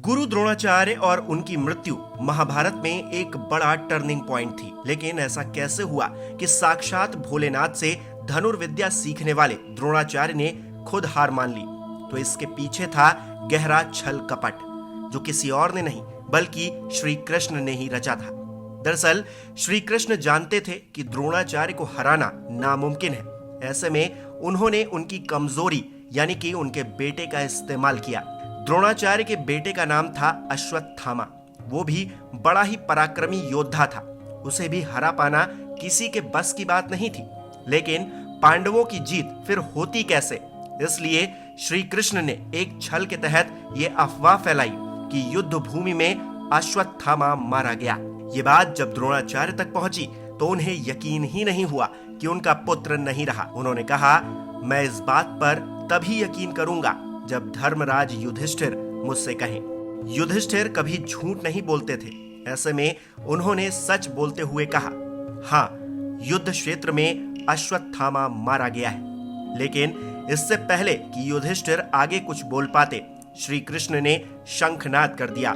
गुरु द्रोणाचार्य और उनकी मृत्यु महाभारत में एक बड़ा टर्निंग पॉइंट थी। लेकिन ऐसा कैसे हुआ कि साक्षात भोलेनाथ से धनुर्विद्या सीखने वाले द्रोणाचार्य ने खुद हार मान ली? तो इसके पीछे था गहरा छल कपट, जो किसी और ने नहीं बल्कि श्री कृष्ण ने ही रचा था। दरअसल श्री कृष्ण जानते थे कि द्रोणाचार्य को हराना नामुमकिन है। ऐसे में उन्होंने उनकी कमजोरी यानी कि उनके बेटे का इस्तेमाल किया। द्रोणाचार्य के बेटे का नाम था अश्वत्थामा। वो भी बड़ा ही पराक्रमी योद्धा था। उसे भी हरा पाना किसी के बस की बात नहीं थी। लेकिन पांडवों की जीत फिर होती कैसे? इसलिए श्री कृष्ण ने एक छल के तहत ये अफवाह फैलाई कि युद्ध भूमि में अश्वत्थामा मारा गया। ये बात जब द्रोणाचार्य तक पहुंची तो उन्हें यकीन ही नहीं हुआ कि उनका पुत्र नहीं रहा। उन्होंने कहा, मैं इस बात पर तभी यकीन करूंगा जब धर्मराज युधिष्ठिर मुझसे कहें। युधिष्ठिर कभी झूठ नहीं बोलते थे। ऐसे में उन्होंने सच बोलते हुए कहा, हाँ, युद्ध क्षेत्र में अश्वत्थामा मारा गया है। लेकिन इससे पहले कि युधिष्ठिर आगे कुछ बोल पाते, श्री कृष्ण ने शंखनाद कर दिया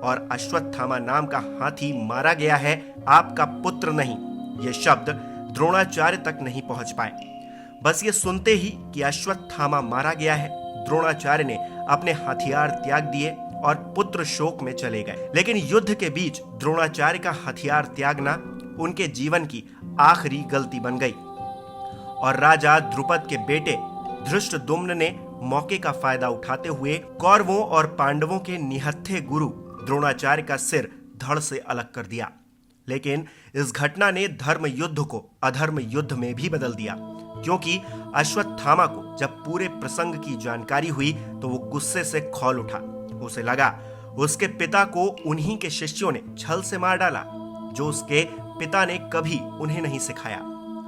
और अश्वत्थामा नाम का हाथी मारा गया है, आपका पुत्र नहीं। ये शब्द द्रोणाचार्य तक नहीं पहुंच पाए। बस ये सुनते ही कि अश्वत्थामा मारा गया है, द्रोणाचार्य ने अपने हथियार त्याग दिए और पुत्र शोक में चले गए। लेकिन युद्ध के बीच द्रोणाचार्य का हथियार त्यागना उनके जीवन की आखिरी गलती बन गई और राजा द्रुपद के बेटे धृष्टद्युम्न ने मौके का फायदा उठाते हुए कौरवों और पांडवों के निहत्थे गुरु द्रोणाचार्य का सिर धड़ से अलग कर दिया। लेकिन इस घटना ने धर्म युद्ध को अधर्म युद्ध में भी बदल दिया, क्योंकि अश्वत्थामा को जब पूरे प्रसंग की जानकारी हुई तो वो गुस्से से खौल उठा। उसे लगा उसके पिता को उन्हीं के शिष्यों ने छल से मार डाला, जो उसके पिता ने कभी उन्हें नहीं सिखाया।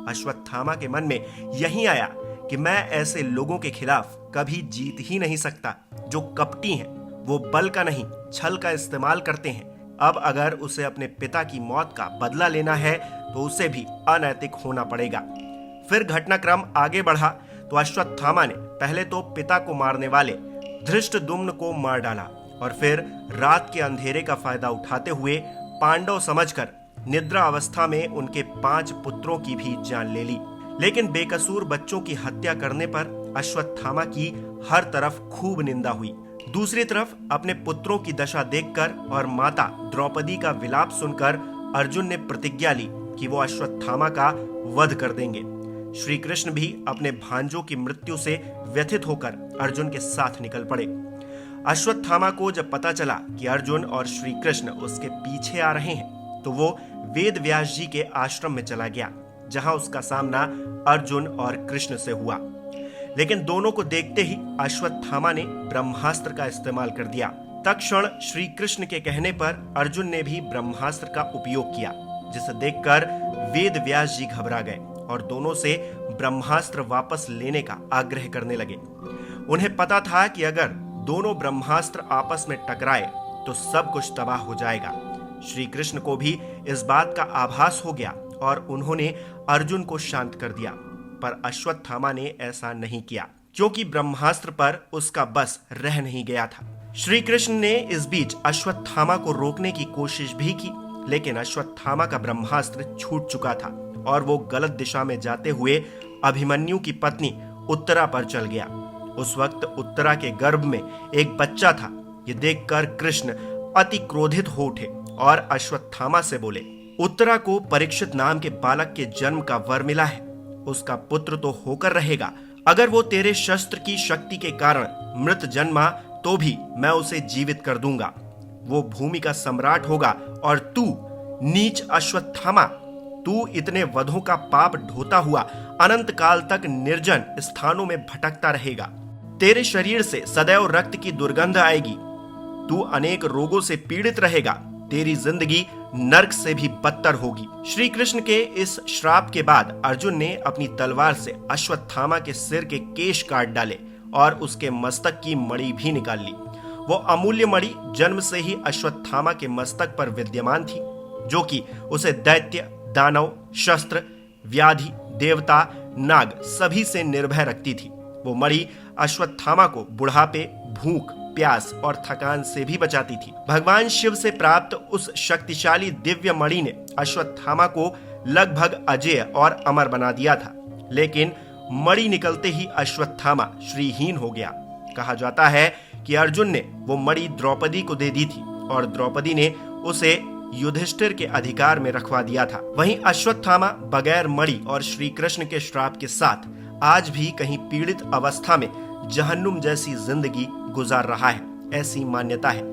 अश्वत्थामा के मन में यही आया कि मैं ऐसे लोगों के खिलाफ कभी जीत ही नहीं सकता, जो कपटी हैं। वो बल का नहीं, छल का इस्तेमाल करते हैं। अब अगर उसे अपने पिता की मौत का बदला लेना है तो उसे भी अनैतिक होना पड़ेगा। फिर घटनाक्रम आगे बढ़ा तो अश्वत्थामा ने पहले तो पिता को मारने वाले धृष्टद्युम्न को मार डाला और फिर रात के अंधेरे का फायदा उठाते हुए पांडव समझकर निद्रा अवस्था में उनके 5 पुत्रों की भी जान ले ली। लेकिन बेकसूर बच्चों की हत्या करने पर अश्वत्थामा की हर तरफ खूब निंदा हुई। दूसरी तरफ अपने पुत्रों की दशा देखकर और माता द्रौपदी का विलाप सुनकर अर्जुन ने प्रतिज्ञा ली कि वो अश्वत्थामा का वध कर देंगे। श्री कृष्ण भी अपने भांजों की मृत्यु से व्यथित होकर अर्जुन के साथ निकल पड़े। अश्वत्थामा को जब पता चला कि अर्जुन और श्री कृष्ण उसके पीछे आ रहे हैं तो वो वेद व्यास जी के आश्रम में चला गया, जहां उसका सामना अर्जुन और कृष्ण से हुआ। लेकिन दोनों को देखते ही अश्वत्थामा ने ब्रह्मास्त्र का इस्तेमाल कर दिया। तत्क्षण श्री कृष्ण के कहने पर अर्जुन ने भी ब्रह्मास्त्र का उपयोग किया, जिसे देखकर वेद व्यास जी घबरा गए और दोनों से ब्रह्मास्त्र वापस लेने का आग्रह करने लगे। उन्हें पता था कि अगर दोनों ब्रह्मास्त्र आपस में टकराए तो सब कुछ तबाह हो जाएगा। श्री कृष्ण को भी इस बात का आभास हो गया और उन्होंने अर्जुन को शांत कर दिया। पर अश्वत्थामा ने ऐसा नहीं किया, क्योंकि ब्रह्मास्त्र पर उसका बस रह नहीं गया था। श्री कृष्ण ने इस बीच अश्वत्थामा को रोकने की कोशिश भी की, लेकिन अश्वत्थामा का ब्रह्मास्त्र छूट चुका था और वो गलत दिशा में जाते हुए अभिमन्यु की पत्नी उत्तरा पर चल गया। उस वक्त उत्तरा के गर्भ में एक बच्चा था। ये देखकर कृष्ण अति क्रोधित हो उठे और अश्वत्थामा से बोले, उत्तरा को परीक्षित नाम के बालक के जन्म का वर मिला है, उसका पुत्र तो होकर रहेगा। अगर वो तेरे शस्त्र की शक्ति के कारण मृत जन्मा तो भी मैं उसे जीवित कर दूंगा। वो भूमि का सम्राट होगा और तू नीच अश्वत्थामा, तू इतने वधों का पाप ढोता हुआ अनंत काल तक निर्जन स्थानों में भटकता रहेगा। तेरे शरीर से सदैव रक्त की दुर्गंध आएगी। तू अनेक रोगों से पीड़ित रहेगा। तेरी जिंदगी नरक से भी बदतर होगी। श्री कृष्ण के इस श्राप के बाद अर्जुन ने अपनी तलवार से अश्वत्थामा के सिर के केश काट डाले और उसके मस्तक की मणि भी निकाल ली। वो अमूल्य मणि जन्म से ही अश्वत्थामा के मस्तक पर विद्यमान थी, जो कि उसे दैत्य, दानव, शस्त्र, व्याधि, देवता, नाग सभी से निर्भय रखती थी। वो मणि अश्वत्थामा को बुढ़ापे, भूख, प्यास और थकान से भी बचाती थी। भगवान शिव से प्राप्त उस शक्तिशाली दिव्य मणि ने अश्वत्थामा को लगभग अजेय और अमर बना दिया था, लेकिन मणि निकलते ही अश्वत्थामा श्रीहीन हो गया। कहा जाता है कि अर्जुन ने वो मणि द्रौपदी को दे दी थी और द्रौपदी ने उसे युधिष्ठिर के अधिकार में रखवा दिया था। वहीं अश्वत्थामा बगैर मणि और श्री कृष्ण के श्राप के साथ आज भी कहीं पीड़ित अवस्था में जहन्नुम जैसी जिंदगी गुजार रहा है, ऐसी मान्यता है।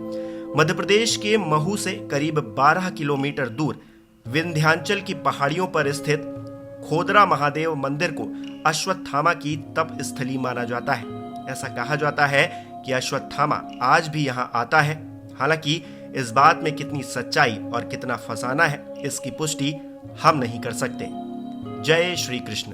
मध्य प्रदेश के महू से करीब 12 किलोमीटर दूर विंध्याचल की पहाड़ियों पर स्थित खोदरा महादेव मंदिर को अश्वत्थामा की तप स्थली माना जाता है। ऐसा कहा जाता है कि अश्वत्थामा आज भी यहाँ आता है। हालांकि इस बात में कितनी सच्चाई और कितना फसाना है, इसकी पुष्टि हम नहीं कर सकते। जय श्री कृष्ण।